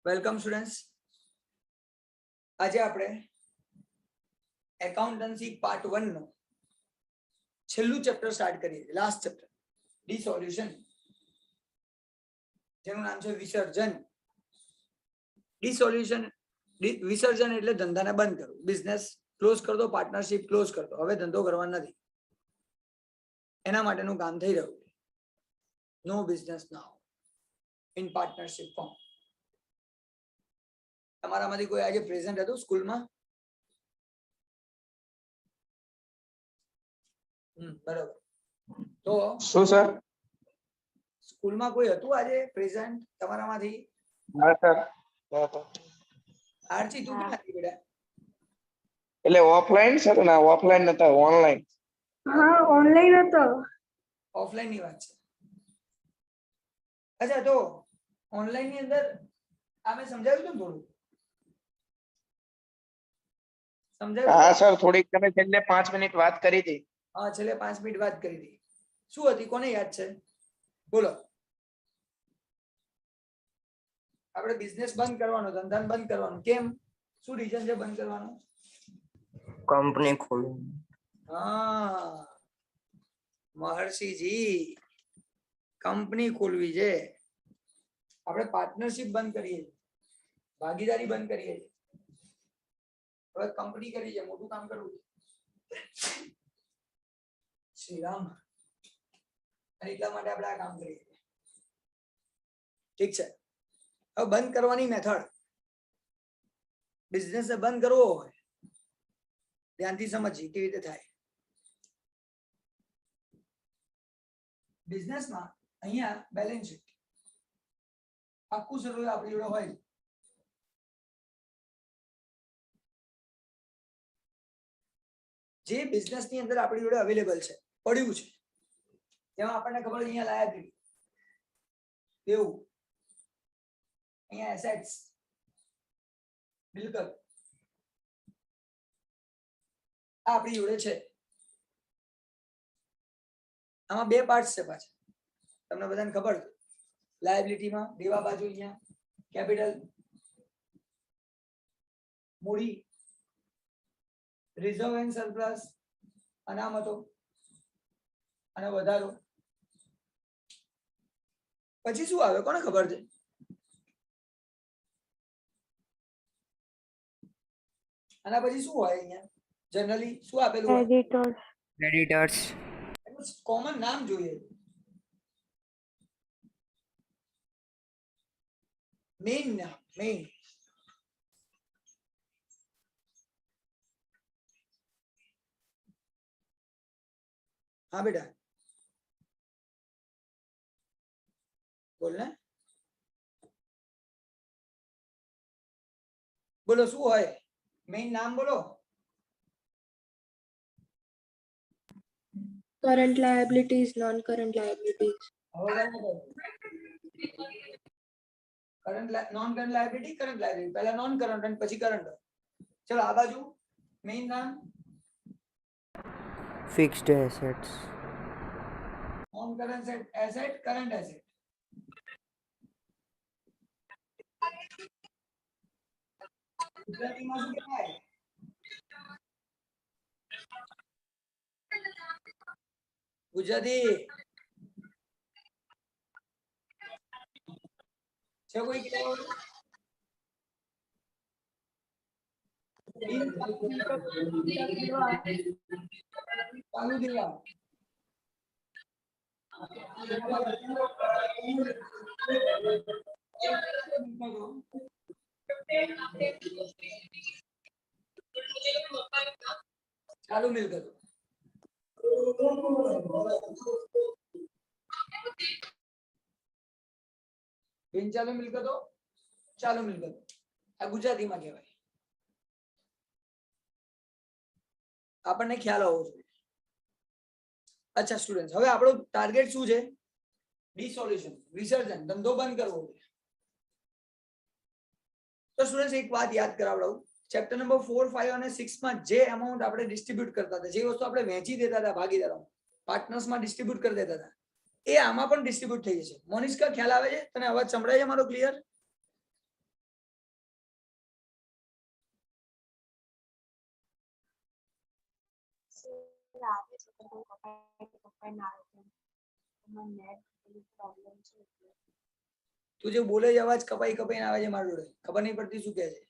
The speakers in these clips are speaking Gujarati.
Welcome students. આજે આપણે એકાઉન્ટન્સી પાર્ટ 1 નો છેલ્લું ચેપ્ટર સ્ટાર્ટ કરીએ, લાસ્ટ ચેપ્ટર ડિસોલ્યુશન, જેનું નામ છે વિસર્જન. ડિસોલ્યુશન, વિસર્જન એટલે ધંધાને બંધ કરવું, બિઝનેસ ક્લોઝ કરી દો, પાર્ટનરશિપ ક્લોઝ કરી દો, હવે ધંધો કરવા નથી, એના માટેનું કામ થઈ રહ્યું છે. No business now in partnership form. તમારામાંથી કોઈ આજે પ્રેઝન્ટ હતું સ્કૂલમાં? બરાબર. તો શું સર? સ્કૂલમાં કોઈ હતું આજે પ્રેઝન્ટ તમારામાંથી? હા સર. આરજી તું ક્યાં હતી બેટા? એટલે ઓફલાઈન સર ના ઓફલાઈન નતા, ઓનલાઈન. હા ઓનલાઈન હતો. ઓફલાઈન ની વાત છે. અચ્છા, તો ઓનલાઈન ની અંદર આમે સમજાવ્યું હતું થોડું? સમજાવ્યું? હા સર, થોડીક તમે છેલ્લે 5 મિનિટ વાત કરી હતી. હા, છેલ્લે 5 મિનિટ વાત કરી હતી. શું હતી, કોને યાદ છે? બોલો. આપણે બિઝનેસ બંધ કરવાનો, ધંધા બંધ કરવાનો. કેમ? શું રીઝન છે બંધ કરવાનો? કંપની ખોલી. હા મહર્ષિજી, કંપની ખોલવી છે. આપણે પાર્ટનરશિપ બંધ કરીએ, ભાગીદારી બંધ કરીએ, હવે કંપની કરી છે, મોટું કામ કરવું છે. શ્રી રામ. અને એટલા માટે આપણે આ કામ કરીએ. ઠીક છે. હવે બંધ કરવાની મેથડ, બિઝનેસ બંધ કરવો હોય ધ્યાનથી સમજીએ કેવી રીતે થાય. બિઝનેસમાં અહીંયા બેલેન્સ શીટ આખું શરૂ આપણી જોડે હોય. જે બિઝનેસ ની અંદર આપણી જોડે અવેલેબલ છે, પડ્યું છે, જેમાં આપણને ખબર અહીંયા લાયબિલિટી, દેવું, અહીંયા એસેટ્સ, મિલકત, આ આપણી જોડે છે. આમાં બે પાર્ટ છે પાછા, તમને બધાને ખબર છે. લાયબિલિટીમાં દેવા બાજુ અહીંયા કેપિટલ, મૂડી, રિઝર્વ એન્ડ સરપ્લસ, અનામતો અને વધારો. પછી શું આવે કોને ખબર છે? આના પછી શું હોય અહીંયા જનરલી શું આપેલું હોય? ક્રેડિટર્સ. એનું કોમન નામ જોઈએ. મેઇન નામ, મેઇન. હા બેટા બોલ ને, બોલો શું હોય મેઇન નામ? બોલો. Current liabilities, non-current liabilities. Current, non current liability, current liability. પહેલા નોન કરંટ અને પછી કરંટ. ચલો આ બાજુ મેઇન નામ fixed assets. Non current asset, current asset. ગુજરાતીમાં શું કહેવાય? ગુજરાતી છે કોઈ કહેવાય? ચાલુ દેવા. ચાલુ મિલકતો. બિન ચાલુ મિલકતો, ચાલુ મિલકતો. આ ગુજરાતીમાં કહેવાય. આપણને ખ્યાલ હોવો જોઈએ. અચ્છા સ્ટુડન્ટ, હવે આપણો ટાર્ગેટ શું છે? ડિસોલ્યુશન, વિસર્જન, ધંધો બંધ કરવો છે. તો સ્ટુડન્ટ એક વાત યાદ કરાવડાવું. ચેપ્ટર નંબર 4, 5 અને 6 માં જે એમાઉન્ટ આપણે ડિસ્ટ્રીબ્યુટ કરતા હતા, જે વસ્તુ આપણે વહેંચી દેતા હતા ભાગીદારો, પાર્ટનર્સમાં ડિસ્ટ્રીબ્યુટ કરી દેતા હતા, એ આમાં પણ ડિસ્ટ્રીબ્યુટ થઈ જશે. મોનિષ્કા ખ્યાલ આવે છે? તને અવાજ સંભળાય છે મારો ક્લિયર? તું જે બોલે છે અવાજ કપાઈ કપાઈને આવે છે મારા જોડે, ખબર નહીં પડતી શું કહે છે.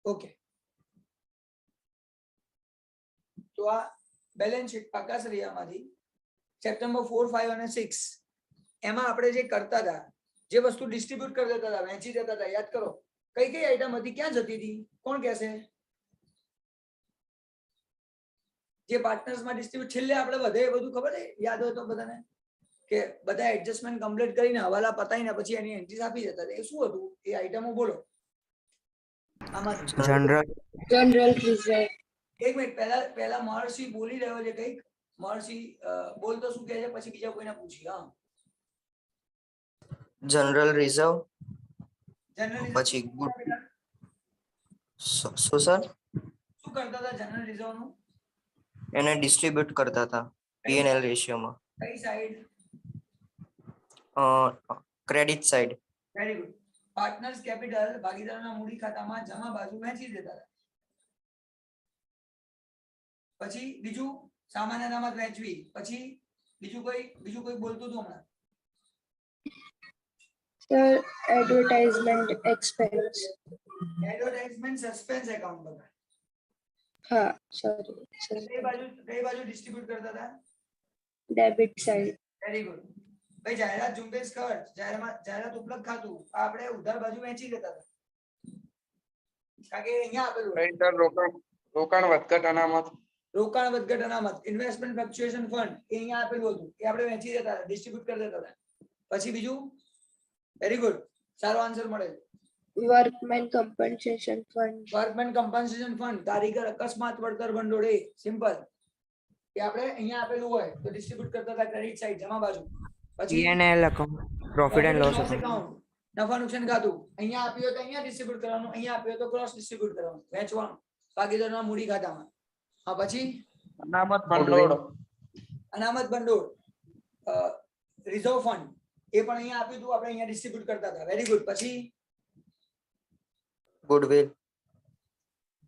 ઓકે, તો આ બેલેન્સ શીટ પાકાશ્રીયામાંથી ચેપ્ટર નંબર 4, 5 અને 6 એમાં આપણે જે કરતા હતા, જે વસ્તુ ડિસ્ટ્રીબ્યુટ કરી દેતા હતા, વહેંચી દેતા હતા, યાદ કરો કઈ કઈ આઈટમ હતી, ક્યાં જતી હતી, કોણ કહેશે? જે પાર્ટનર્સ માં ડિસ્ટ્રીબ્યુટ છેલ્લે આપણે વધે એ બધું ખબર છે, યાદ હોય તો બધાને, કે બધા એડજસ્ટમેન્ટ કમ્પ્લીટ કરીને હવાલા પતાવીને પછી એની એન્ટ્રીઝ આપી દેતા હતા. એ શું હતું એ આઈટમો બોલો આમાં? General reserve. એક મિનિટ, પહેલા મહર્ષિ બોલી રહ્યો છે કઈક. મહર્ષિ બોલ તો શું કહે છે, પછી બીજા કોઈને પૂછી. હા, જનરલ રિઝર્વ. જનરલ પછી શું સર? શું કરતા હતા જનરલ રિઝર્વ નું? એને ડિસ્ટ્રીબ્યુટ કરતા હતા P&L રેશિયોમાં. કઈ side? Credit side. Very good. Partners capital ભાગીદારોના મૂડી ખાતામાં જમા બાજુ વહેંચી દેતા હતા. પછી બીજું સામાન્ય અનામત વહેંચવી. પછી બીજું કોઈ બોલતું હતું હમણાં? Sir, advertisement expense. Advertisement suspense account બતાવે. હા, sorry. કઈ બાજુ ડિસ્ટ્રીબ્યુટ કરતા હતા? Debit side. Very good. ભાઈ જાહેરાત ઝુંબેશ ખર્ચ, જાહેરાત ઉપલબ્ધ ખાતું આપણે ઉધાર બાજુ વહેંચી દેતા હતા. કારણ કે અહીંયા આપેલું રોકાણ વધઘટ અનામત. રોકાણ વધઘટ અનામત, ઇન્વેસ્ટમેન્ટ ફ્લક્ચ્યુએશન ફંડ એ અહીંયા આપેલું હતું, એ આપણે વહેંચી દેતા હતા, ડિસ્ટ્રીબ્યુટ કરી દેતા હતા. પછી બીજું, વેરી ગુડ, સારો આન્સર મળે. Workman compensation fund. Workmen compensation fund, કારીગર અકસ્માત વળતર ભંડોળ, એ સિમ્પલ, એ આપણે અહીંયા આપેલું હોય તો ડિસ્ટ્રીબ્યુટ કરતા હતા ક્રેડિટ સાઈડ જમા બાજુ. પછી P&L account, profit and loss account. account, નફા નુકસાન ખાતું, અહીંયા આપ્યું હોય તો અહીંયા ડિસ્ટ્રીબ્યુટ કરવાનું, અહીંયા આપ્યું હોય તો ક્રોસ ડિસ્ટ્રીબ્યુટ કરવાનું, વહેંચવાનું ભાગીદારોના મૂડી ખાતામાં. હા, પછી અનામત ભંડોળ. અનામત ભંડોળ, રિઝર્વ ફંડ, એ પણ અહીંયા આપ્યું હતું, આપણે અહીંયા ડિસ્ટ્રીબ્યુટ કરતા હતા. Very good. પછી Goodwill.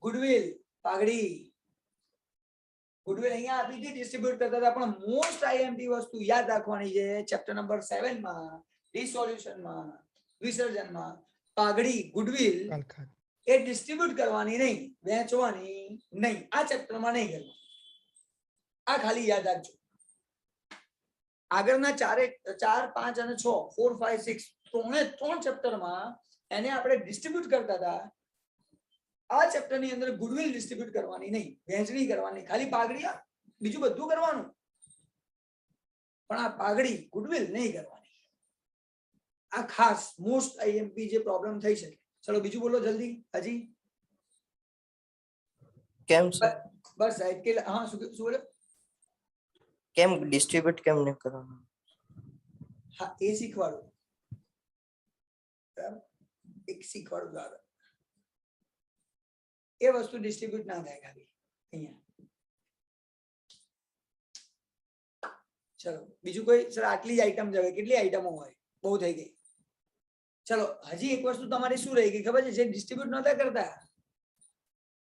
ગુડવિલ, પાઘડી, ગુડવિલ અહીંયા આપી હતી, ડિસ્ટ્રીબ્યુટ કરતા હતા. પણ મોસ્ટ આઈએમપી વસ્તુ યાદ રાખવાની છે ચેપ્ટર નંબર 7 માં ડિસોલ્યુશનમાં, વિસર્જનમાં, પાઘડી ગુડવિલ એ ડિસ્ટ્રીબ્યુટ કરવાની નહીં, વહેંચવાની નહીં, આ ચેપ્ટરમાં નહીં કરવાનું. આ ખાલી યાદ રાખજો. આગળના 4, 5 અને 6, 4, 5, 6 ત્રણ ચેપ્ટરમાં એને આપણે ડિસ્ટ્રીબ્યુટ કરતા હતા. આ ચેપ્ટર ની અંદર ગુડવિલ ડિસ્ટ્રીબ્યુટ કરવાની નહીં, વહેંચણી કરવાની, ખાલી પાઘડી, બીજું બધું કરવાનું, પણ આ પાઘડી ગુડવિલ નહીં કરવાની. આ ખાસ મોસ્ટ આઈએમપી જે પ્રોબ્લેમ થઈ શકે. ચલો બીજું બોલો જલ્દી. હજી કેમ સર? બસ સાહેબ કે હા, શું બોલો? કેમ ડિસ્ટ્રીબ્યુટ કેમ નહીં કરવાનું? હા, એ શીખવાડું, એક શીખવાડું દાદા. એ વસ્તુ ડિસ્ટ્રીબ્યુટ ના થાય ખાલી અહીંયા. ચલો બીજું કોઈ? સર આટલી જ આઈટમ જવે, કેટલી આઈટમો હોય? બહુ થઈ ગઈ. ચલો હજી એક વસ્તુ તમારી શું રહી ગઈ ખબર છે? જે ડિસ્ટ્રીબ્યુટ નતા કરતા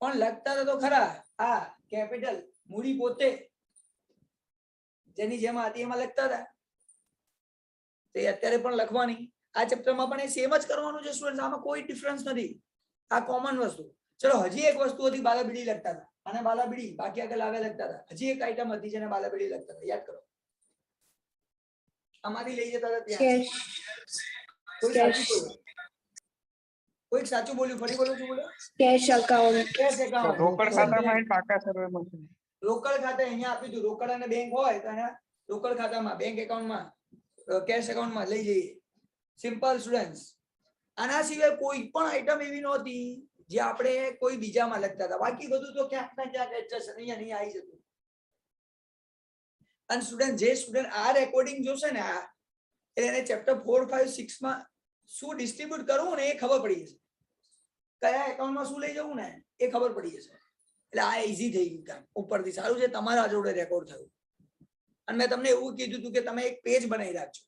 પણ લખતા હતા તો ખરા. આ કેપિટલ મૂડી પોતે જેની જેમ હતી એમાં લખતા હતા, તે અત્યારે પણ લખવાની. આ ચેપ્ટરમાં પણ એ સેમ જ કરવાનું છે સ્ટુડન્ટ, આમાં કોઈ ડિફરન્સ નથી, આ કોમન વસ્તુ. ચલો હજી એક વસ્તુ હતી, બાલાબીડી લખતા હતા, અને બાલાબીડી બાકી આગળ આવે લખતા હતા. હજી એક આઈટમ હતી જેને બાલાબીડી લખતા હતા, યાદ કરો. આમાંથી લઈ જતા હતા ત્યાં. કોઈ સાચું બોલ્યું? ફરી બોલું છું, બોલો. Cash account. કેશ એકાઉન્ટ, રોકડ ખાતામાં અને પાકા સર્વેમાં. રોકડ ખાતે અહીંયા આપ્યું હતું, રોકડ અને બેંક હોય તો એના રોકડ ખાતામાં, બેંક એકાઉન્ટમાં, કેશ એકાઉન્ટમાં લઈ જઈએ. Simple students. આના સિવાય કોઈ પણ આઈટમ એવી નહોતી જે આપણે કોઈ બીજામાં લખતા હતા. બાકી બધું તો ક્યાંક ના ક્યાંક એડજસ્ટ અહીંયા આવી જતું. અને સ્ટુડન્ટ, જે સ્ટુડન્ટ આ રેકોર્ડિંગ જોશે ને, આ એટલે એને ચેપ્ટર 4, 5, 6 માં શું ડિસ્ટ્રીબ્યુટ કરવું ને એ ખબર પડી જશે. કયા એકાઉન્ટમાં શું લઈ જવું ને એ ખબર પડી જશે. એટલે આ ઈઝી થઈ ગયું કામ ઉપરથી. સારું છે તમારા જોડે રેકોર્ડ થયું. અને મેં તમને એવું કીધું હતું કે તમે એક પેજ બનાવી રાખજો,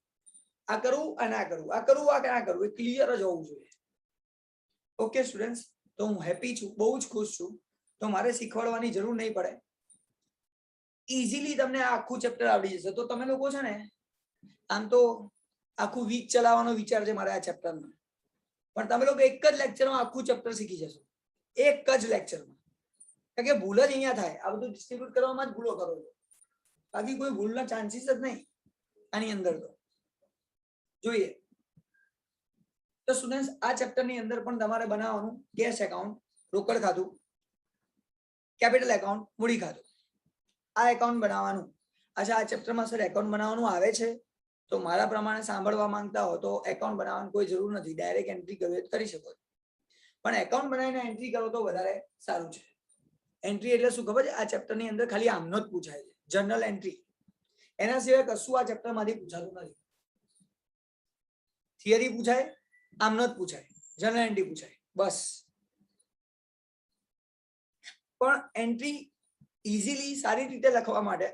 આ કરવું અને આ કરવું, આ કરવું આ ના કરવું, એ ક્લિયર જ હોવું જોઈએ. ઓકે સ્ટુડન્ટ્સ, તો હું હેપી છું, બહુ જ ખુશ છું, તો મારે શીખવાડવાની જરૂર નહીં પડે. ઇઝીલી તમને આ આખું ચેપ્ટર આવડી જશે. તો તમે લોકો છે ને આમ તો આખું વીક ચલાવવાનો વિચાર છે મારે આ ચેપ્ટરમાં, પણ તમે લોકો એક જ લેક્ચરમાં આખું ચેપ્ટર શીખી જશો, એક જ લેક્ચરમાં. કારણ કે ભૂલ જ અહીંયા થાય, આ બધું ડિસ્ટ્રીબ્યુટ કરવામાં જ ભૂલો કરો છો, બાકી કોઈ ભૂલના ચાન્સીસ જ નહીં આની અંદર. તો જોઈએ તો સ્ટુડન્ટ્સ, આ ચેપ્ટરની અંદર પણ તમારે બનાવવાનું કેશ એકાઉન્ટ, રોકડ ખાતું, કેપિટલ એકાઉન્ટ, મૂડી ખાતું, આ એકાઉન્ટ બનાવવાનું. અચ્છા, આ ચેપ્ટરમાં સર એકાઉન્ટ બનાવવાનું આવે છે, તો મારા પ્રમાણે સાંભળવા માંગતા હો તો એકાઉન્ટ બનાવવાની કોઈ જરૂર નથી, ડાયરેક્ટ એન્ટ્રી કરવી કરી શકો છો. પણ એકાઉન્ટ બનાવીને એન્ટ્રી કરો તો વધારે સારું છે. એન્ટ્રી એટલે શું ખબર છે? આ ચેપ્ટરની અંદર ખાલી આમનો જ પૂછાય છે, જનરલ એન્ટ્રી. એના સિવાય કશું આ ચેપ્ટરમાંથી પૂછાતું નથી. થિયરી પૂછાય, આમનો જ પૂછાય, જનરલ એન્ટ્રી પૂછાય, બસ. પણ એન્ટ્રી ઇઝીલી સારી રીતે લખવા માટે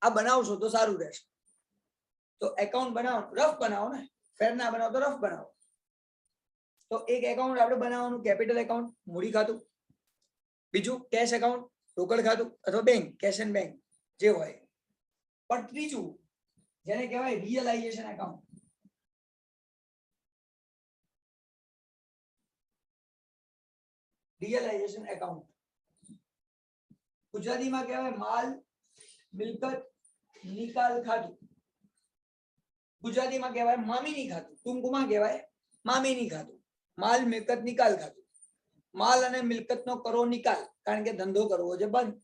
આ બનાવશો તો સારું રહેશે. તો એકાઉન્ટ બનાવો, રફ બનાવો ને, ફેર ના બનાવો તો રફ બનાવો. તો એક એકાઉન્ટ આપણે બનાવવાનું કેપિટલ એકાઉન્ટ, મૂડી ખાતું. બીજું કેશ એકાઉન્ટ, રોકડ ખાતું અથવા બેંક, કેશ એન્ડ બેંક જે હોય. પણ ત્રીજું જેને કહેવાય રિયલાઇઝેશન એકાઉન્ટ. રિયલાઇઝેશન એકાઉન્ટ ગુજરાતીમાં કહેવાય માલ મિલકત નિકાલ ખાતું. ગુજરાતીમાં કહેવાય મામીની ખાતું, ટૂંકમાં કહેવાય મામીની ખાતું. માલ મિલકત નિકાલ ખાતું. માલ અને મિલકતનો કરો નિકાલ, કારણ કે ધંધો કરવો છે બંધ.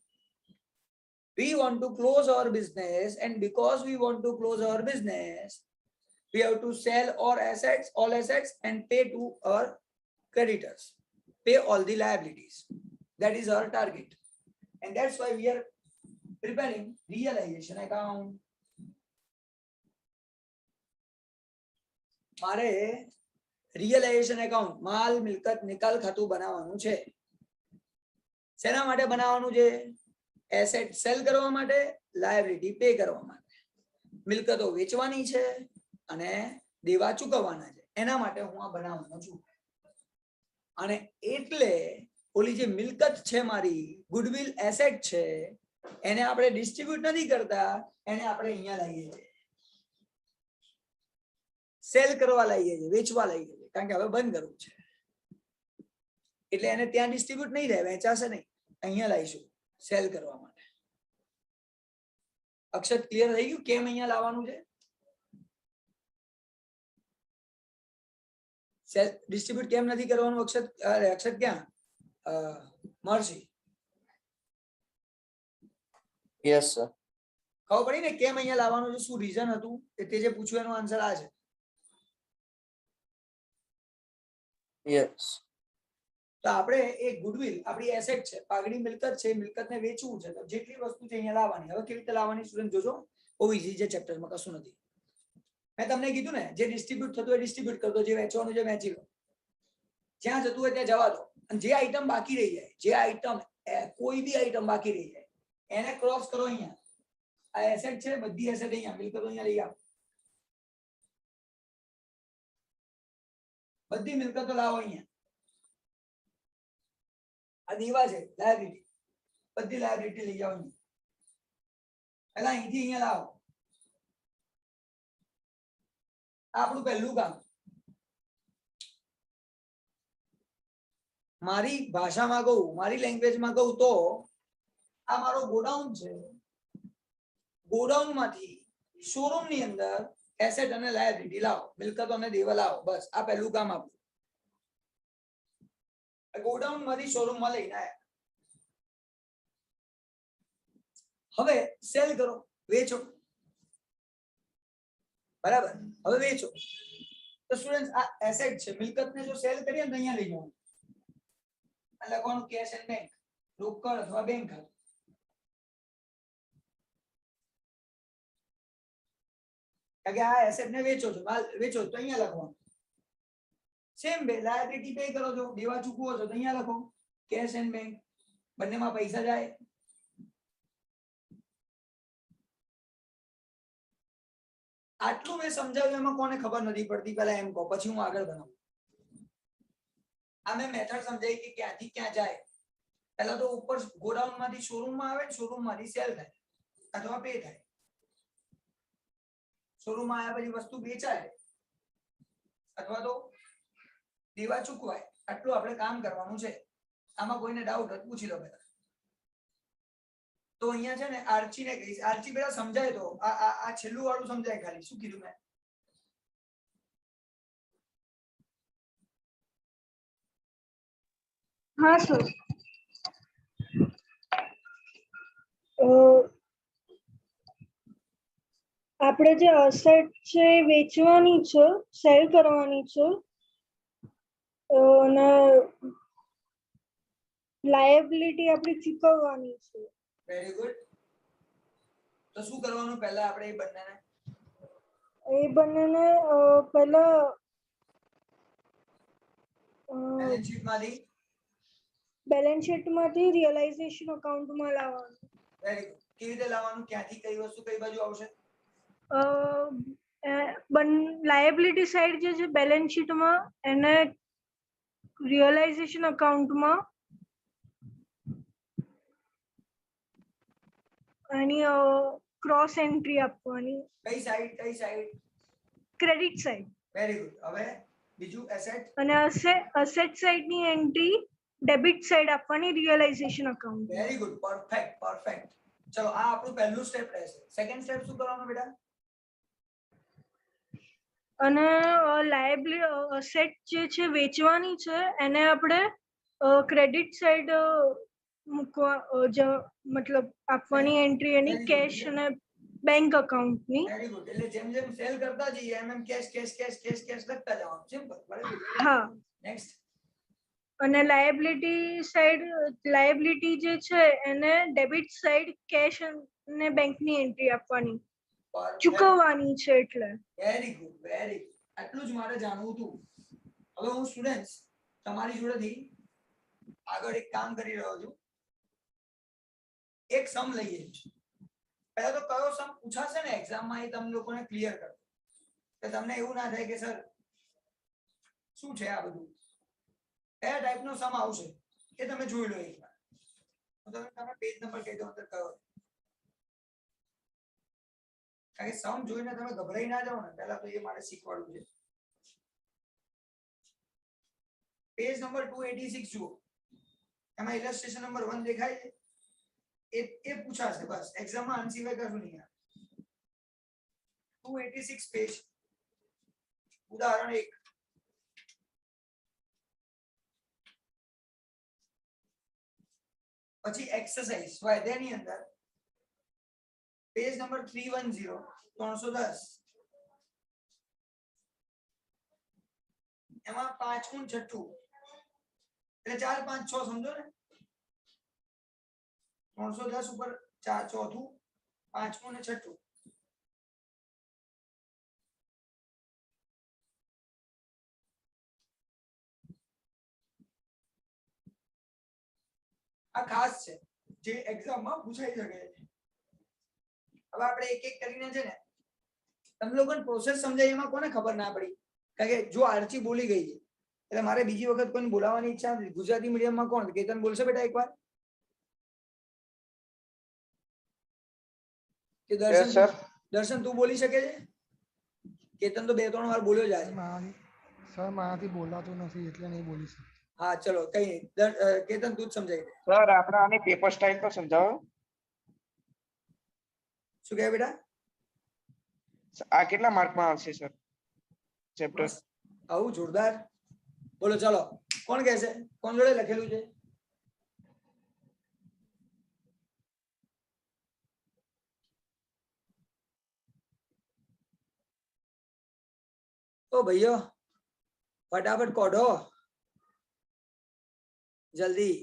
We want to close our business, and because we want to close our business, we have to sell all assets and pay to our creditors, pay all the liabilities. That is our target, and that's why we are preparing realization account. મારે રિયલાઇઝેશન એકાઉન્ટ, માલ મિલકત નિકાલ ખાતું બનાવવાનું છે. શેના માટે બનાવવાનું છે? એસેટ સેલ કરવા માટે, લાયબિલિટી પે કરવા માટે. મિલકતો વેચવાની છે અને દેવા ચૂકવવાના છે, એના માટે હું આ બનાવવાનો છું. અને એટલે ઓલી જે મિલકત છે મારી, ગુડવિલ એસેટ છે, એને આપણે ડિસ્ટ્રીબ્યુટ નથી કરતા, એને આપણે અહીંયા લાવીએ છીએ, સેલ કરવા લાવીએ છીએ, વેચવા લાવીએ છીએ, કારણ કે હવે બંધ કરવું છે. એટલે એને ત્યાં ડિસ્ટ્રીબ્યુટ નહીં રહે, વેચાશે નહીં, અહીંયા લાવીશું સેલ કરવા માટે. અક્ષર ક્લિયર થઈ ગયું કેમ અહીંયા લાવવાનું છે? સેલ ડિસ્ટ્રીબ્યુટ કેમ નથી કરવાનું? અક્ષર ક્યાં? મહર્ષિ યસ સર. ખબર પડી ને કેમ અહીંયા લાવવાનું છે? શું રીઝન હતું? તે જે પૂછ્યું એનો આન્સર આ છે. યસ. તો આપણે એક ગુડવિલ આપણી એસેટ છે, પાઘડી મિલકત છે, મિલકતને વેચવું છે, તો જેટલી વસ્તુ છે અહીંયા લાવવાની. હવે કેવી રીતે લાવવાની સ્ટુડન્ટ જોજો, બહુ ઈઝી છે, ચેપ્ટરમાં કશું નથી. મેં તમને કીધું ને, જે ડિસ્ટ્રીબ્યુટ થતું હોય ડિસ્ટ્રીબ્યુટ કરતો, જે વેચવાનું છે વેચી લો, જ્યાં જતું હોય ત્યાં જવા દો. અને જે આઈટમ બાકી રહી જાય, જે આઈટમ કોઈ બી આઈટમ બાકી રહી જાય, એને ક્રોસ કરો અહીંયા. આ એસેટ છે, બધી એસેટ અહીંયા, મિલકતો અહીંયા લઈ આવો, બધી મિલકતો લાવો અહીંયા. આ દેવા છે, લાયબિલિટી, બધી લાયબિલિટી લઈ જાઓ. પહેલા અહીંથી અહીંયા લાવો. આપણું પહેલું કામ. મારી ભાષામાં કહું, મારી લેંગ્વેજમાં કહું તો આ મારો ગોડાઉન છે. ગોડાઉન માંથી શોરૂમ ની અંદર એસેટ અને લાયબિલિટી લાવો, મિલકતો અને દેવા લાવો. બસ આ પહેલું કામ આપણું. ગોડાઉન માંથી શોરૂમ માં લઈને આવ્યા. હવે સેલ કરો, વેચો. બરાબર, હવે વેચો. તો સ્ટુડન્ટ આ એસેટ છે, મિલકતને જો સેલ કરીએ ને તો અહીંયા લઈ જવાનું. લખવાનું કેશ એન્ડ બેંક, રોકડ અથવા બેંક ખાતું. કારણ કે આ એસેટ ને વેચો છો, માલ વેચો તો અહીંયા લખવાનું. સેમ બે લાયબિલિટી પે કરો છો, દેવા ચૂકવો છો તો અહીંયા લખો કેશ એન્ડ બેંક. બંનેમાં પૈસા જાય. આટલું મેં સમજાવ્યું, એમાં કોને ખબર નથી પડતી? પહેલા એમ કહો, પછી હું આગળ બનાવું. આ મેં મેથડ સમજાઈ કે ક્યાંથી ક્યાં જાય. પહેલા તો ઉપર ગોડાઉન માંથી શોરૂમ માં આવે, શોરૂમ માંથી સેલ થાય અથવા પે થાય. શોરૂમ માં આવ્યા પછી વસ્તુ વેચાય અથવા તો દેવા ચૂકવાય. આટલું આપણે કામ કરવાનું છે. આમાં કોઈને ડાઉટ હોય પૂછી લો પહેલા. તો અહીંયા છે ને આર્ચી ને કહીશ. આર્ચી પેલા સમજાય તો આ છેલ્લું વાળું સમજાય ખાલી. શું કીધું મેં? હા સર. આપણે જે અસેટ છે એ વેચવાની છે, સેલ કરવાની છે, અને લાયબિલિટી આપણી ચૂકવવાની છે. Very good. તો શું કરવાનું પહેલા આપણે એ બંનેને પહેલા બેલેન્સ શીટ માંથી બેલેન્સ શીટમાંથી રિયલાઇઝેશન અકાઉન્ટમાં લાવવાનું. Very good. કેવી રીતે લાવવાનું? ક્યાંથી કઈ વસ્તુ કઈ બાજુ આવશે? લાયબિલિટી સાઈડ જે છે બેલેન્સ શીટમાં, એને રિયલાઇઝેશન અકાઉન્ટમાં, એની ક્રોસ એન્ટ્રી આપવાની. કઈ side? Credit side. Very good. હવે બીજું એસેટ. અને અસેટ સાઈડની એન્ટ્રી ડેબિટ સાઈડ આપવાની realisation account. Very good. Perfect. ચલો આ આપણું પહેલું સ્ટેપ રહેશે. સેકન્ડ સ્ટેપ શું કરવાનું બેટા? અને લાયબિલિટી અસેટ જે છે વેચવાની છે એને આપણે ક્રેડિટ સાઈડ મૂકવા મતલબ આપવાની એન્ટ્રી એની કેશ અને બેંક અકાઉન્ટની. Very good. એટલે જેમ જેમ સેલ કરતા જઈએ એમ કેશ લખતા જવાનું. સિમ્પલ. બરાબર. હા. નેક્સ્ટ. અને લાયબિલિટી જે છે એને ડેબિટ સાઈડ કેશ અને બેંકની એન્ટ્રી આપવાની, ચૂકવવાની છે એટલે. Very good. આટલું જ મારે જાણવું હતું. હવે હું સ્ટુડન્ટ્સ તમારી જોડેથી આગળ એક કામ કરી રહ્યો છું. એક સમ લઈએ. પહેલા તો કયો સમ પૂછાશે ને એક્ઝામમાં એ તમે લોકોને ક્લિયર કરો. કે તમને એવું ના થાય કે સર શું છે આ બધું, કયા ટાઈપનો સમ આવશે એ તમે જોઈ લો એકવાર. તો તમે પેજ નંબર કહી દો અંદર કયો. કારણ કે સમ જોઈને તમે ગભરાઈ ના જાઓ ને, પહેલા તો એ મારે શીખવાડવું છે. પેજ નંબર 286 જુઓ. એમાં ઇલસ્ટ્રેશન નંબર 1 દેખાય છે. એ પૂછાશે બસ. એક્ઝામમાં આન્સર સિવાય કશું નહીં આવે. 286 પેજ. ઉદાહરણ 1. પછી એક્સરસાઇઝ સ્વાધ્યાયની અંદર પેજ નંબર 310 310 એમાં પાંચમું છઠ્ઠું એટલે 4 5 6 સમજો ને. 310 ઉપર ચોથું, પાંચમું ને છઠ્ઠું. આ ખાસ છે જે એક્ઝામમાં પૂછાઈ શકે છે. હવે આપણે એક એક કરીને છે ને તમે લોકોને પ્રોસેસ સમજાય એમાં કોને ખબર ના પડી? કારણ કે જો આરચી બોલી ગઈ છે એટલે મારે બીજી વખત કોઈને બોલાવવાની ઈચ્છા નથી. ગુજરાતી મીડિયમમાં કોણ? કેતન બોલશે બેટા એકવાર? કે દર્શન તું બોલી શકે છે? કેતન તો 2-3 વાર બોલ્યો જાય. સર મારાથી બોલાતું નથી એટલે નહીં બોલી શકતો. હા ચલો કઈ નહીં. કેતન તું જ સમજાઈ દે. સર આપણે આની પેપર સ્ટાઇલ તો સમજાવો. શું કહે બેટા? આ કેટલા માર્કમાં આવશે સર ચેપ્ટર? આવું જોરદાર. બોલો ચલો. કોણ કહેશે? કોણ જોડે લખેલું છે? ઓ ભૈયો ફટાફટ કોઢો જલ્દી.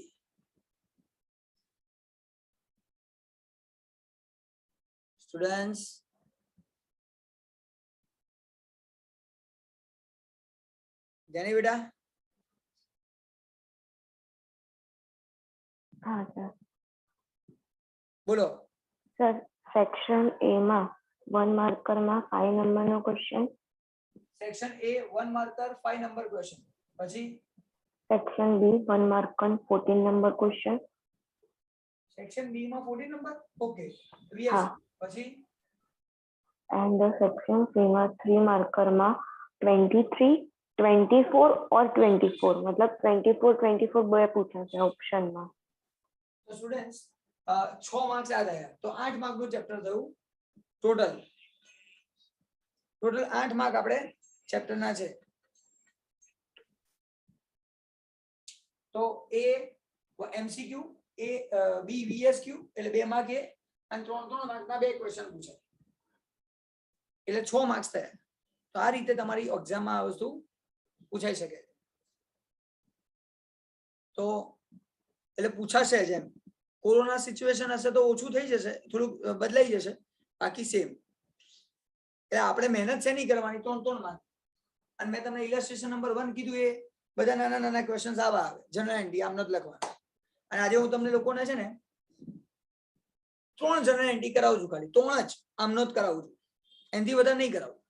સ્ટુડન્ટ્સ જાની બેટા. હા સર. બોલો. સર સેક્શન એ માં 1 માર્કરમાં 5 નંબરનો question. Section A 1 marker 5 number question. પછી section B 1 mark on 14 number question. Section B માં 14 નંબર. ઓકે. હા. પછી એન્ડ સેક્શન સી માં 3 માર્કરમાં 23, 24 और 24 मतलब 24, 24 બે પૂછાશે ઓપ્શનમાં. તો સ્ટુડન્ટ્સ 6 માર્ક્સ આ થયા તો 8 માર્ક નું ચેપ્ટર થયું ટોટલ 8 માર્ક આપણે ચેપ્ટર ના છે. તો એ એમસીક્યુ એ બી વીએસક્યુ એટલે 2 માર્ક એ અને 3 માર્ક ના 2 ક્વેશ્ચન પૂછાય એટલે 6 માર્ક્સ થયા. તો આ રીતે તમારી એક્ઝામમાં આ વસ્તુ પૂછાઈ શકે. તો એટલે પૂછાશે જ એમ. કોરોના સિચ્યુએશન હશે તો ઓછું થઈ જશે, થોડુંક બદલાઈ જશે, બાકી સેમ. એટલે આપણે મહેનત છે નહીં કરવાની 3 માર્ક. અને મેં તમને ઇલસ્ટ્રેશન નંબર 1 કીધું એ બધા નાના નાના ક્વેશ્ચન્સ આવા આવે. જનરલ એન્ટ્રી આમ નથી લખવાનું. અને આજે હું તમને લોકોને છે ને 3 જનરલ એન્ટ્રી કરાવું છું, ખાલી 3 જ આમ નથી કરાવું છું, એનાથી વધારે નહીં કરાવું.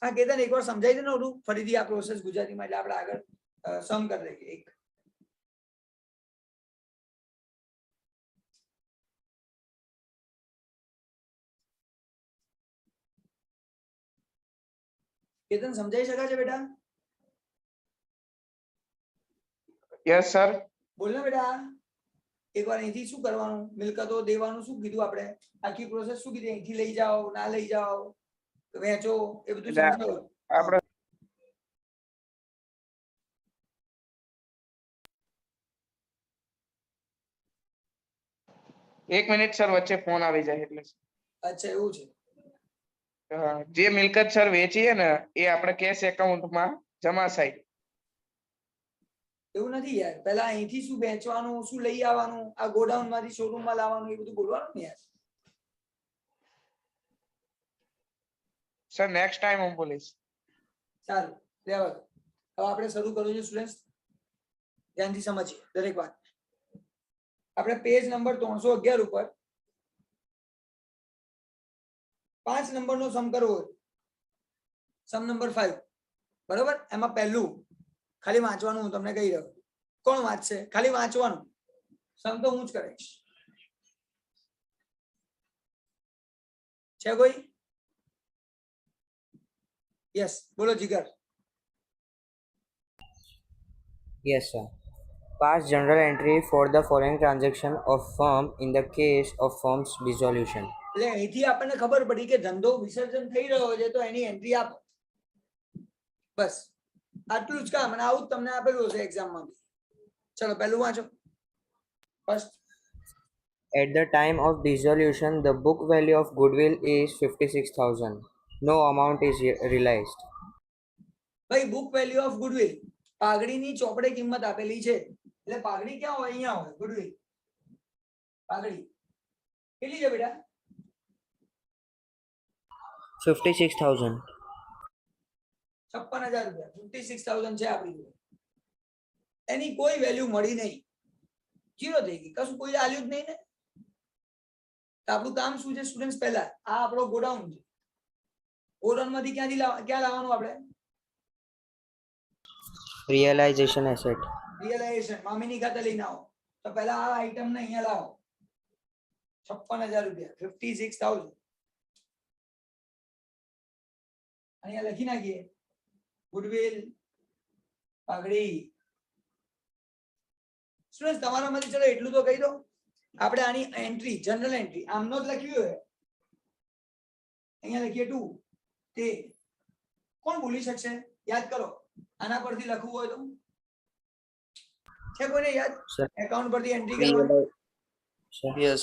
હા કેતન એકવાર સમજાવી દે ને ઓલું ફરીથી આ પ્રોસેસ ગુજરાતીમાં એટલે આપણે આગળ સમ કરી લઈએ. એક કેતન સમજાઈ શકાય છે બેટા? Yes sir. બોલ ને બેટા. એકવાર અહીંથી શું કરવાનું, મિલકતો દેવાનું શું કીધું આપણે, આખી પ્રોસેસ શું કીધી, અહીંથી લઈ જાઓ, ના લઈ જાઓ, વેચો, એ બધું સમજાવો. આપણે એક મિનિટ સર, વચ્ચે ફોન આવી જાય એટલે. અચ્છા એવું છે. જે મિલકત સર વેચીએ ને એ આપણે કેશ એકાઉન્ટમાં જમા થાય. એવું નથી યાર, પહેલા અહીંથી શું વેચવાનું, શું લઈ આવવાનું, આ ગોડાઉન માંથી શોરૂમ માં લાવવાનું, એ બધું બોલવાનું ને યાર. સર નેક્સ્ટ ટાઈમ હું બોલીશ. સારું લેવા દો. હવે આપણે શરૂ કરવું છે સ્ટુડન્ટ્સ, ધ્યાનથી સમજીએ દરેક વાત. આપણે પેજ નંબર 311 ઉપર 5 નંબરનો સમ કરવો હોય, સમ નંબર 5 બરોબર. એમાં પહેલું ખાલી વાંચવાનું, હું તમને કહી રહ્યો. કોણ વાંચશે? ખાલી વાંચવાનું, સમ તો હું જ કરીશ. છે કોઈ? યસ બોલો જીગર. Yes, sir. Pass journal entry for the following transaction of firm in the case of firm's dissolution. એટલે અહીંથી આપણને ખબર પડી કે ધંધો વિસર્જન થઈ રહ્યો છે તો એની એન્ટ્રી આપો. બસ આટલું જ કામ, અને આવું જ તમને આપેલું હશે એક્ઝામમાં બી. ચલો પહેલું વાંચો first. At the time of dissolution, the book value of goodwill is 56,000. No amount is realized. ભાઈ બુક વેલ્યુ ઓફ ગુડવિલ, પાઘડીની ચોપડે કિંમત આપેલી છે. એટલે પાઘડી ક્યાં હોય? અહીંયા હોય ગુડવિલ. પાઘડી કેટલી છે બેટા? 56,000. 56,000 રૂપિયા. 56,000 છે આપણી જોડે. એની કોઈ વેલ્યુ મળી નહીં, જીરો થઈ ગઈ, કશું કોઈ આલ્યું જ નહીં ને. તો આપણું કામ શું છે સ્ટુડન્ટ્સ? પહેલા આ આપણો ગોડાઉન છે. ગોડાઉન માંથી ક્યાં લાવવાનું આપણે? Realization asset. રિયલાઇઝેશન મામીની ખાતે લઈને આવો. તો પહેલા આ આઈટમ ને અહીંયા લાવો. 56,000 રૂપિયા, 56,000 અહીંયા લખી નાખીએ. ગુડવિલ પાઘડી. સ્ટુડન્ટ્સ તમારામાંથી ચલો એટલું તો કહી દો, આપણે આની એન્ટ્રી જનરલ એન્ટ્રી આમનો જ લખ્યું હોય, અહીંયા લખીએ 2 તે કોણ ભૂલી શકશે? યાદ કરો, આના પરથી લખવું હોય તો છે કોઈને યાદ? એકાઉન્ટ પરથી એન્ટ્રી કરવાની. Yes.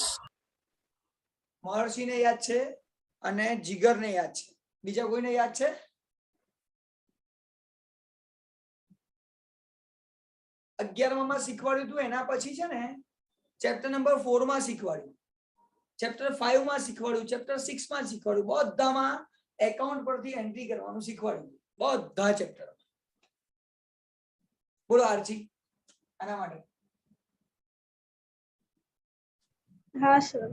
મહર્ષિને યાદ છે અને જીગરને યાદ છે. બીજા કોઈને યાદ છે? અગિયારમાં શીખવાડ્યું હતું એના પછી છે ને ચેપ્ટર નંબર 4 માં શીખવાડ્યું, ચેપ્ટર 5 માં શીખવાડ્યું, ચેપ્ટર 6 માં શીખવાડ્યું. બધામાં એકાઉન્ટ પરથી એન્ટ્રી કરવાનું શીખવાડ્યું, બધા ચેપ્ટર. બોલો આરજી આના માટે. હા sir.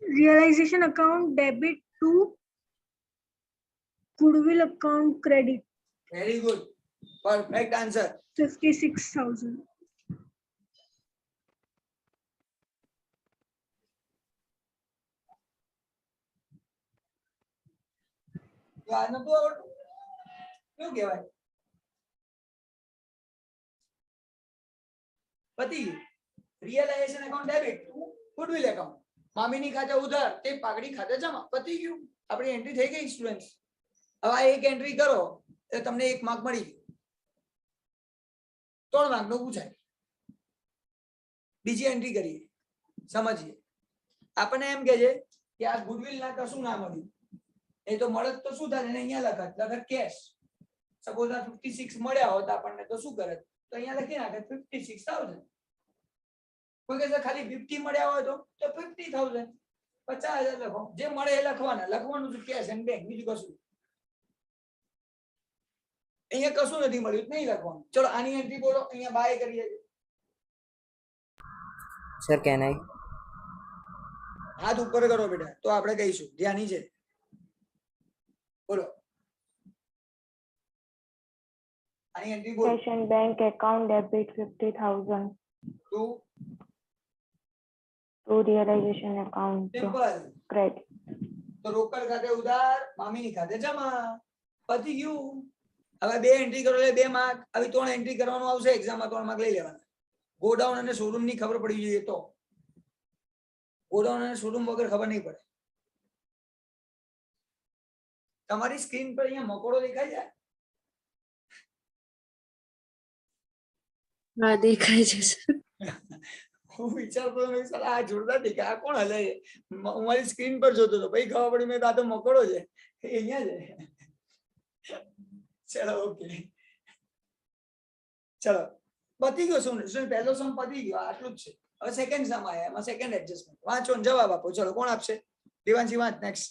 realization account debit to goodwill account credit very good, perfect answer. 56,000. આ નતું આવડતું, શું કહેવાય? પતી ગયું. Realization account debit to goodwill account. મામીની ખાતે ઉધાર, તે પાઘડી ખાતે જમા. પતી ગયું, આપણી એન્ટ્રી થઈ ગઈ સ્ટુડન્ટ્સ. હવે આ એક એન્ટ્રી કરો એટલે તમને 1 માર્ક મળી ગયો. 3 માર્ક નું પૂછાય. બીજી એન્ટ્રી કરીએ, સમજીએ. આપણને એમ કહે છે કે આ ગુડવિલ ના કશું ના મળ્યું, એ તો મળત તો શું થાય, એને અહીંયા લખત કેશ. સપોઝ આ 56 મળ્યા હોત આપણને તો શું કરે, તો અહીંયા લખી નાખે 56,000. કોઈ કહે છે ખાલી 50 મળ્યા હોય તો 50,000. 50,000 લખો, જે મળે એ લખવાનું છે કેશ એન્ડ બેંક, બીજું કશું. અહીંયા કશું નથી મળ્યું, નહીં લખવાનું. ચલો આની એન્ટ્રી બોલો, અહીંયા બાય કરીએ. Sir, can I? હાથ ઉપર કરો બેટા, તો આપણે કહીશું. ધ્યાની છે, બોલો આની એન્ટ્રી બોલો. Cash and bank account debit 50,000 to to realization account simple. credit. તો રોકડ ખાતે ઉધાર, મામીની ખાતે જમા. પતી ગયું. હવે 2 એન્ટ્રી કરો એટલે 2 માર્ક. હવે 3 એન્ટ્રી કરવાનું આવશે એક્ઝામમાં, 3 માર્ક લઈ લેવાના. ગોડાઉન અને શોરૂમ ની ખબર પડી જોઈએ તો. ગોડાઉન અને શોરૂમ વગર ખબર નહીં પડે. તમારી સ્ક્રીન પર અહીંયા મકોડો દેખાય છે? હા દેખાય છે સર. હું વિચારતો હતો સર આ જોરદાર દેખાય, આ કોણ હલે છે? હું મારી સ્ક્રીન પર જોતો હતો, પછી ખબર પડી મેં આ તો મકોડો છે, એ અહીંયા છે. ચલો ઓકે, ચલો પતી ગયો. શું પહેલો સમ પતી ગયો, આટલું જ છે. હવે સેકન્ડ સમ આયા, એમાં સેકન્ડ એડજસ્ટમેન્ટ. વાંચો ને જવાબ આપો. ચલો કોણ આપશે? દેવાંશી વાંચ. Next.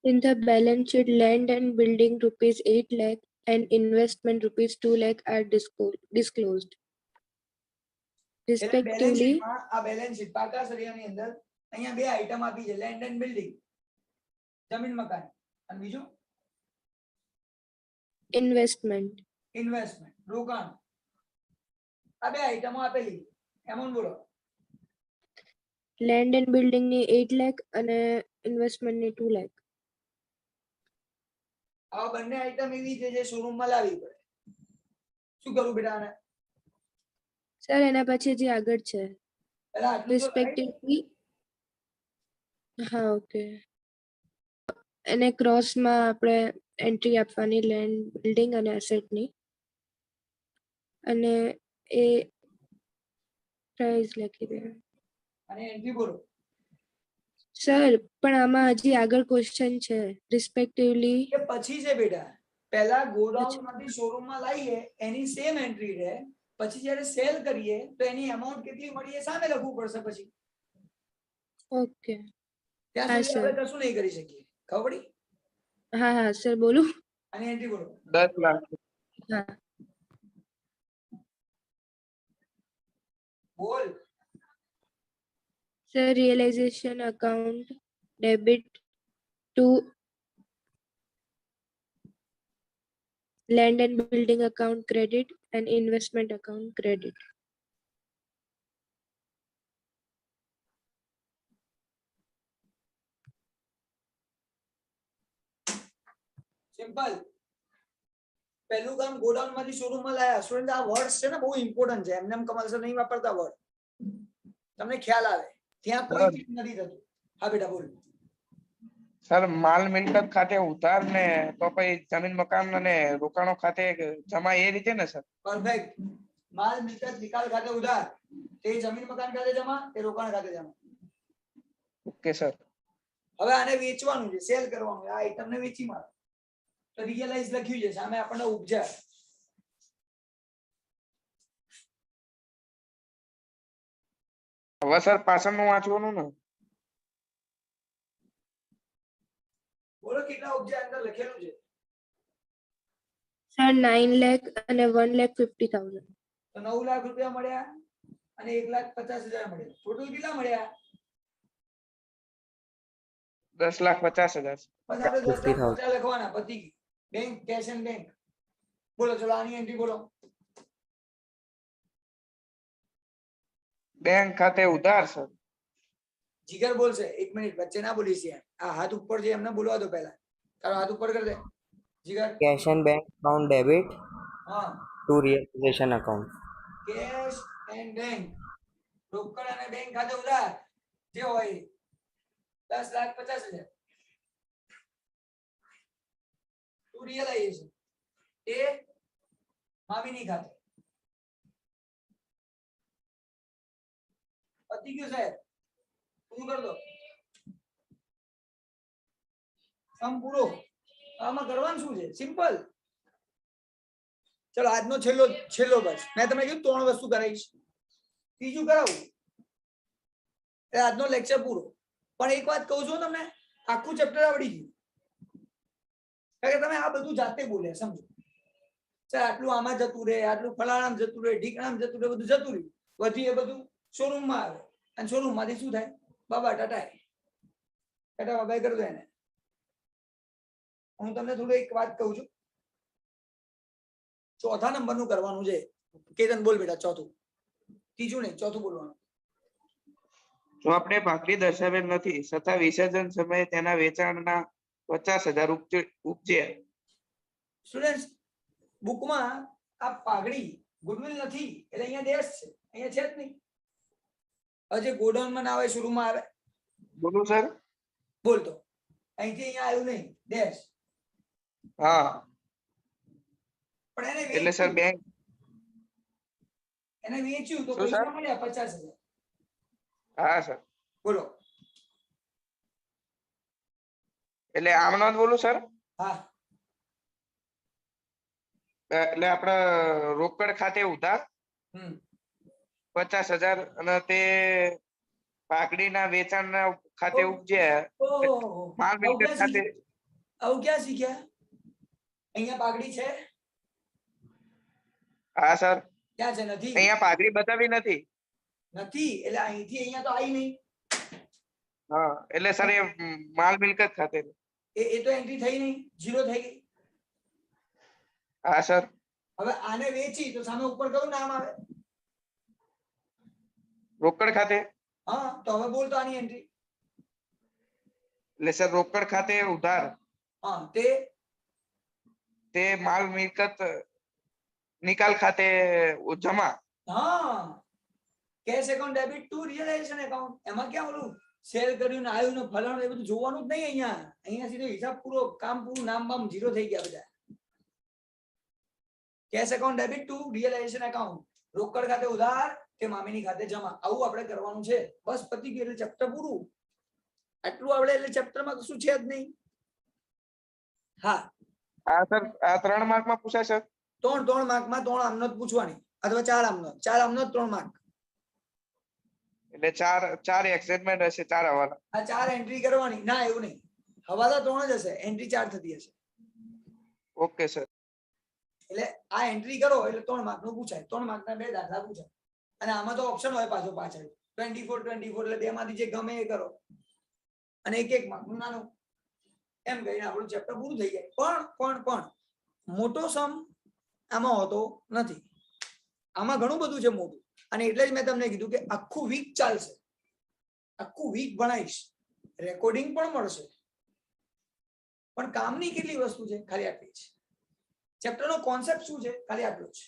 In the balance sheet, land and building rupees 8 lakh and investment rupees 2 lakh are disclosed. એટલે બેલેન્સ Respectively, શીટમાં આ બેલેન્સ શીટ પાકા સરિયાની અંદર અહીંયા 2 આઈટમ આપી છે, લેન્ડ એન્ડ બિલ્ડિંગ, જમીન મકાન, અને બીજું investment. ઇન્વેસ્ટમેન્ટ, રોકાણ. આ 2 આઈટમો આપેલી. એમોન બોલો. Land and building ની 8 lakh અને investment ની 2 lakh. આ બંને આઈટમ એવી છે જે શોરૂમમાં લાવવી પડે. શું કરું બેટા આને? સર એના પછી જે આગળ છે પહેલા આટલું તો right? respectively, હા ઓકે, એને ક્રોસમાં આપણે એન્ટ્રી આપવાની લેન્ડ બિલ્ડિંગ અને એસેટની, અને એ પ્રાઇસ લખી દે. અને એન્ટ્રી બોલો. સર પણ આમાં હજી આગળ ક્વેશ્ચન છે રિસ્પેક્ટિવલી. એ પછી છે બેટા. પહેલા ગોડાઉન માંથી શોરૂમમાં લાવીએ એની સેમ એન્ટ્રી રહે, પછી જ્યારે સેલ કરીએ તો એની અમાઉન્ટ કેટલી મળી એ સામે લખવું પડશે. પછી ઓકે, ત્યાં હા, સુધી sir. આપણે કશું નહીં કરી શકીએ. ખબર પડી? હા હા સર બોલું. અને એન્ટ્રી બોલો. 10 લાખ. હા, બોલ. Sir realization account debit to land and building account credit and investment account credit. Simple. પહેલું કામ ગોડાઉન માંથી શોરૂમમાં લાયા. સ્ટુડન્ટ આ વર્ડ્સ છે ને બહુ ઇમ્પોર્ટન્ટ છે, એમને કમલસર નહીં વાપરતા વર્ડ, તમને ખ્યાલ આવે. ત્યાં કોઈ ચીજ નથી થતું. હા બેટા બોલ. સર માલ મિલકત ખાતે ઉધાર ને તો પછી જમીન મકાન અને રોકાણો ખાતે જમા, એ રીતે ને સર? પરફેક્ટ. માલ મિલકત નિકાલ ખાતે ઉધાર, તે જમીન મકાન ખાતે જમા, તે રોકાણ ખાતે જમા. Okay sir. હવે આને વેચવાનું છે, સેલ કરવાનું છે. આ આઈટમ ને વેચી મારો તો રિયલાઇઝ લખ્યું છે સામે આપણને ઉપજા. હવે સર પાછળનું વાંચવાનું ને? બોલો કેટલા ઉપજા અંદર લખેલું છે? સર 9 lakh અને 1,50,000. તો 9 લાખ રૂપિયા મળ્યા અને 1,50,000 મળ્યા. ટોટલ કેટલા મળ્યા? 10,50,000. બસ આપણે 10 લાખ 50,000. 50 લખવાના, પતી ગયું. Bank, cache and bank. બોલો ચલો આની એન્ટ્રી બોલો. બેંક ખાતે ઉધાર સર. જીગર બોલશે, 1 મિનિટ વચ્ચે ના બોલીશ યાર. આ હાથ ઉપર છે એમને બોલવા દો પહેલા. તારો હાથ ઉપર કર દે જીગર. Cash and bank account debit હા, to realization account. Cache and bank, રોકડ અને બેંક ખાતે ઉધાર જે હોય એ. 10,50,000 ટુ રિયલાઇઝેશન એ મામીની ખાતે. પતી ગયું સાહેબ, પૂરું કર દો. સમ પૂરો. આમાં કરવાનું શું છે? સિમ્પલ. ચલો આજનો છેલ્લો બસ. મેં તમને કીધું 3 વસ્તુ કરાવીશ, ત્રીજું કરાવું એટલે આજનો લેક્ચર પૂરો. પણ એક વાત કહું છું તમને, આખું ચેપ્ટર આવડી ગયું. કારણ કે તમે આ બધું જાતે બોલ્યા, સમજો. ચાલ આટલું આમાં જતું રહે, આટલું ફલાણામાં જતું રહે, ઢીકણામાં જતું રહે, બધું જતું રહ્યું. પછી એ બધું શોરૂમમાં આવે અને શોરૂમ માંથી શું થાય? બાબા ટાટા બાબાઈ કરી દો એને. હું તમને થોડું એક વાત કહું છું. ચોથા નંબરનું કરવાનું છે. કેતન બોલ બેટા ચોથું. ત્રીજું નહીં, ચોથું બોલવાનું. જો આપણે ભાગડી દર્શાવેલ નથી છતાં વિસર્જન સમયે તેના વેચાણના 50,000 ઉપજે. સ્ટુડન્ટ્સ, બુકમાં આ પાઘડી ગુડવિલ નથી એટલે અહીંયા ડેશ છે, અહીંયા છે જ નહીં. હજે ગોડાઉનમાં ના આવે, શોરૂમમાં આવે. બોલું સર? બોલતો અહીંથી અહીંયા આવ્યું નહીં, ડેશ. હા, પણ એને એટલે સર વેચ્યું, બેંક. એને વેચ્યું તો શું સર? પૈસા મળ્યા 50,000. હા સર, બોલો. એટલે આમનો જ બોલું સર? હા, એટલે આપણે રોકડ ખાતે ઉધાર હમ 50,000 અને તે પાઘડીના વેચાણના ખાતે ઉપજ્યા. ઓહો, માલ મિલકત ખાતે. આવું ક્યાં શીખ્યા? અહીંયા પાઘડી છે? હા સર, ક્યાં છે? નથી. અહીંયા પાઘડી બતાવી નથી. નથી એટલે અહીંથી અહીંયા તો આવી નહીં. હા, એટલે સર એ માલ મિલકત ખાતે. એ તો એન્ટ્રી થઈ નહીં, ઝીરો થઈ ગઈ. હા સર, હવે આને વેચી તો સામે ઉપર કયું નામ આવે? રોકડ ખાતે. હા, તો હવે બોલ તો આની એન્ટ્રી. એટલે સર રોકડ ખાતે ઉધાર હા, તે માલ મિલકત નિકાલ ખાતે જમા. હા, cash account debit to realisation account. એમાં ક્યાં ઓલું સેલ કર્યું ને આવ્યું ને ફલાણું એ બધું જોવાનું જ નહીં. અહીંયા સીધો હિસાબ પૂરો, કામ પૂરું, નામ બામ ઝીરો થઈ ગયા બધા. Cash account debit to realisation account, રોકડ ખાતે ઉધાર કે મામીની ખાતે જમા. આવું આપણે કરવાનું છે. બસ પતી ગયું એટલે ચેપ્ટર પૂરું. આટલું આવડે એટલે ચેપ્ટરમાં કશું છે જ નહીં. હા, હા સર, આ 3 માર્કમાં પૂછાય સર? 3 માર્કમાં 3 આમનો જ પૂછવાની અથવા 4 આમનો 3 માર્ક. એટલે 4 એક્સેટમેન્ટ હશે, 4 હવાલા. આ 4 એન્ટ્રી કરવાની. ના એવું નહીં, હવાલા 3 જ હશે, એન્ટ્રી 4 થતી હશે. Okay sir. એટલે આ એન્ટ્રી કરો એટલે 3 માર્કનું પૂછાય. 3 માર્કના 2 દાખલા પૂછાય. અને આમાં તો ઓપ્શન હોય પાછળ 24 એટલે 2 માંથી જે ગમે એ કરો. અને 1 માર્કનું નાનું. એમ કહીને આપણું ચેપ્ટર પૂરું થઈ જાય. પણ મોટો સમ આમાં હોતો નથી. આમાં ઘણું બધું છે મોટું. અને એટલે જ મેં તમને કીધું કે આખું વીક ચાલશે, આખું વીક ભણાઈશ, રેકોર્ડિંગ પણ મળશે. પણ કામની કેટલી વસ્તુ છે? ખાલી આટલી છે. ચેપ્ટરનો કોન્સેપ્ટ શું છે? ખાલી આટલો જ.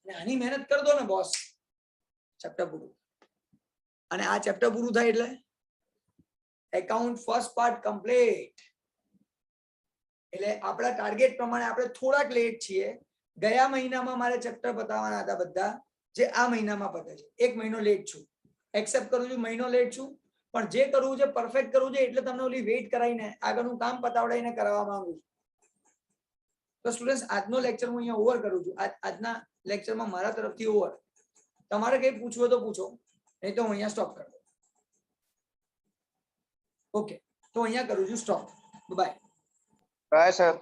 અને આની મહેનત કરી દો ને બોસ, ચેપ્ટર પૂરું. અને આ ચેપ્ટર પૂરું થાય એટલે એકાઉન્ટ ફર્સ્ટ પાર્ટ કમ્પ્લીટ. એટલે આપણા ટાર્ગેટ પ્રમાણે આપણે થોડાક લેટ છીએ. ગયા મહિનામાં મારે ચેપ્ટર પતાવવાના હતા બધા, જે આ મહિનામાં પતે છે. 1 મહિનો લેટ છું, એક્સેપ્ટ કરું છું, મહિનો લેટ છું. પણ જે કરવું છે પરફેક્ટ કરવું છે. એટલે તમને ઓલી વેઇટ કરાવીને આગળનું કામ પતાવડાવીને કરાવવા માંગુ છું. તો સ્ટુડન્ટ્સ, આજનો લેક્ચર હું અહીંયા ઓવર કરું છું. આજના લેક્ચરમાં મારા તરફથી ઓવર. તમારે કંઈ પૂછવું હોય તો પૂછો, નહીં તો હું અહીંયા સ્ટોપ કરી દઉં. ઓકે, તો અહીંયા કરું છું સ્ટોપ. બાય. Bye sir.